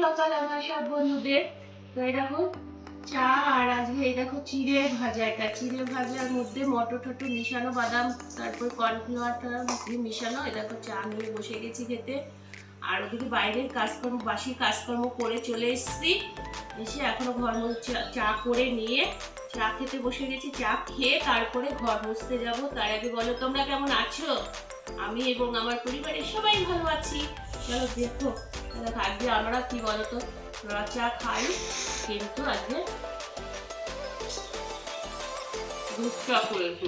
সকাল আমার সব বন্ধুদের। তো এই দেখো চা, আর আজকে এই দেখো চিড়ে ভাজা। এটা চিড়ে ভাজার মধ্যে মটর টটর মিশানো, বাদাম, তারপর কর্নফ্লাওয়ারটা মিশানো। এই দেখো চা নিয়ে বসে গেছি খেতে। আর ওদিকে বাইরের কাজকর্ম, বাসি কাজকর্ম করে চলে এসেছি। এসে এখনো ঘর চা করে নিয়ে চা খেতে বসে গেছি। চা খেয়ে তারপরে ঘর মুছতে যাবো। তার আগে বলো তোমরা কেমন আছো? আমি এবং আমার পরিবারের সবাই ভালো আছি। চলো দেখো আজকে আমরা কি বলতো চা খাই, কিন্তু আজকে দুধ চা করেছি।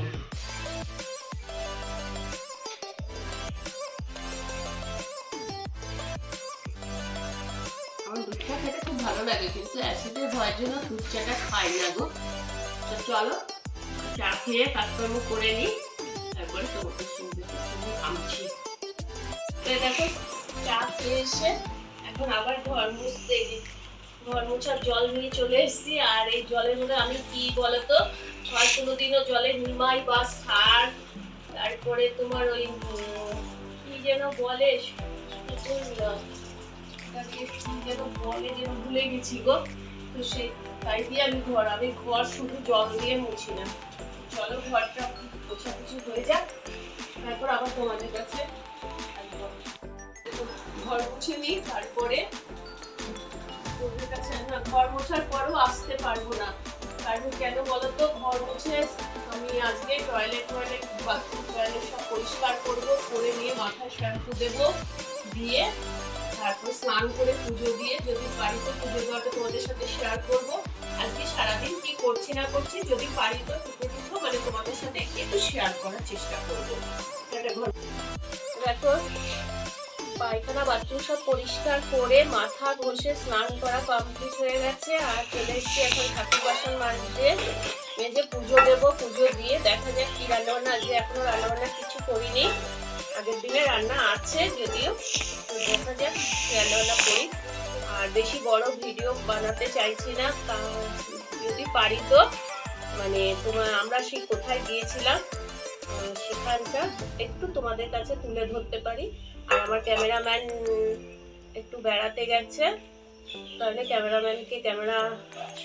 আমার দুধ চা খেতে খুব ভালো লাগে, কিন্তু অ্যাসিডের ভয়ের জন্য দুধ চাটা খাই না গো। তো চলো চা খেয়ে কাজকর্ম করে নিই, তারপরে তোমাদের সঙ্গে থামছি। দেখো চা খেয়ে এসে এখন আবার ঘর মুছতে, ঘর মোছার জল নিয়ে চলে এসেছি। আর এই জলের মধ্যে আমি কি বলতো, হয় কোনোদিনও জলে নিমাই বা সার, তারপরে তোমার ওই কি যেন বলে যেন ভুলে গেছি গো। তো সেই তাই দিয়ে আমি ঘর শুধু জল দিয়ে মুছি না। চলো ঘরটা পোছাপুছি হয়ে যাক, তারপর আবার তোমাদের কাছে ঘর মুছে নিই। তারপরে ঘর মোছার পরও আসতে পারবো না, কারণ কেন বলতো, ঘর মুছে আমি আজকে টয়লেট বাথরুম টয়লেট সব পরিষ্কার করবো, করে নিয়ে মাথায় শ্যাম্পু দেবো, দিয়ে তারপর স্নান করে পুজো দিয়ে, যদি বাড়িতে পুজো দেওয়াটা তোমাদের সাথে শেয়ার করবো। আজকে সারাদিন কি করছি না করছি, যদি পারি তো টুকু মানে তোমাদের সাথে একটু শেয়ার করার চেষ্টা করবো। দেখো পায়খানা বাথরুম সব পরিষ্কার করে মাথা ঘষে স্নান করা কমপ্লিট হয়ে গেছে। আর চলে এসেছি এখন ঠাকুর বাসন মাজতে, মেজে পুজো দেবো। পুজো দিয়ে দেখা যাক কি রান্নাবান্না। আজকে এখনো রান্নাবান্না কিছু করিনি, আগের দিনের রান্না আছে যদিও। তো দেখা যাক রান্নাবান্না করি। আর বেশি বড় ভিডিও বানাতে চাইছি না, যদি পারি তো মানে আমরা সেই কোথায় গিয়েছিলাম সেখানটা একটু তোমাদের কাছে তুলে ধরতে পারি। আর আমার ক্যামেরাম্যান একটু বেড়াতে গেছে, তাহলে ক্যামেরাম্যানকে ক্যামেরা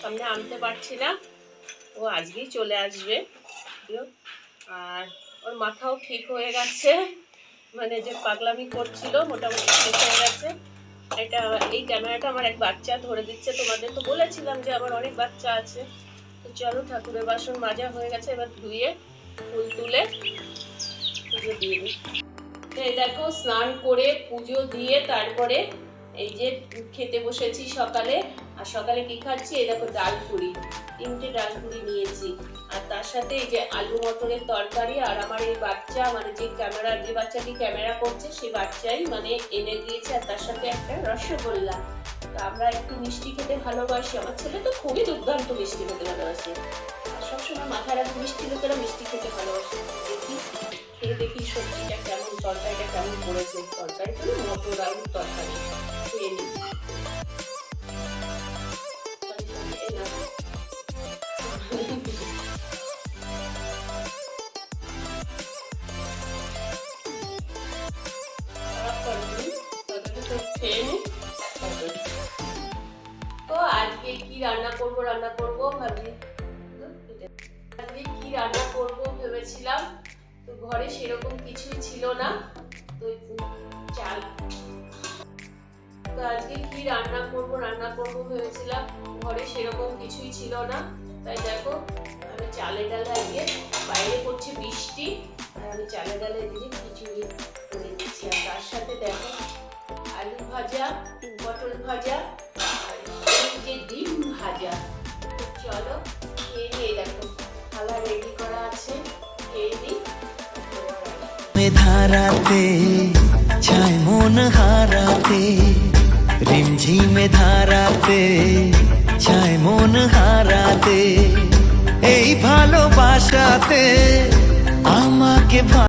সামনে আনতে পারছি না, ও আজকেই চলে আসবে। আর ওর মাথাও ঠিক হয়ে গেছে, মানে যে পাগলামি করছিল মোটামুটি ঠিক হয়ে গেছে। এই ক্যামেরাটা আমার এক বাচ্চা ধরে দিচ্ছে, তোমাদের তো বলেছিলাম যে আমার অনেক বাচ্চা আছে। তো চলো ঠাকুরের বাসন মাজা হয়ে গেছে, এবার ধুয়ে ফুল তুলে পুজো দিয়ে দিই। এই দেখো স্নান করে পুজো দিয়ে তারপরে এই যে খেতে বসেছি সকালে। আর সকালে কি খাচ্ছি, এই দেখো ডাল পুরি, 3টে ডাল পুরি নিয়েছি। আর তার সাথে এই যে আলু মটরের তরকারি। আর আমার এই বাচ্চা মানে যে বাচ্চাটি ক্যামেরা করছে সেই বাচ্চাই মানে এনে দিয়েছে, আর তার সাথে একটা রসগোল্লা। তো আমরা একটু মিষ্টি খেতে ভালোবাসি, আমার ছেলে তো খুবই দুর্দান্ত মিষ্টি খেতে ভালোবাসে। আর সবসময় মাথায় রাখি মিষ্টি লোকেরা মিষ্টি খেতে ভালোবাসে। দেখি সবজিটা কেমন, তরকারিটা কেমন করেছে। তরকারি তো মটর আলুর তরকারি খেয়ে নিই। তো আজকে কি রান্না করবো ভাবছি, আজকে কি রান্না করবো ভেবেছিলাম। তো ঘরে সেরকম কিছুই ছিল না, তো চাল। তো আজকে কি রান্না করবো ভেবেছিলাম, ঘরে সেরকম কিছুই ছিল না। তাই দেখো আমি চালে ডালে আজকে, বাইরে করছে বৃষ্টি, আর আমি চালে ডালে দিয়ে খিচুড়ি করে দিচ্ছি। আর তার সাথে দেখো আলু ভাজা, পটল ভাজা, আর এই যে ডিম ভাজা। তো চলো খেয়ে নিয়ে, দেখো থালা রেডি করা আছে, খেয়ে নিই। ধারাতে ছায় মন হারাতে, রিমঝিমে ধারাতে ছায় মন হারাতে, এই ভালোবাসাতে আমাকে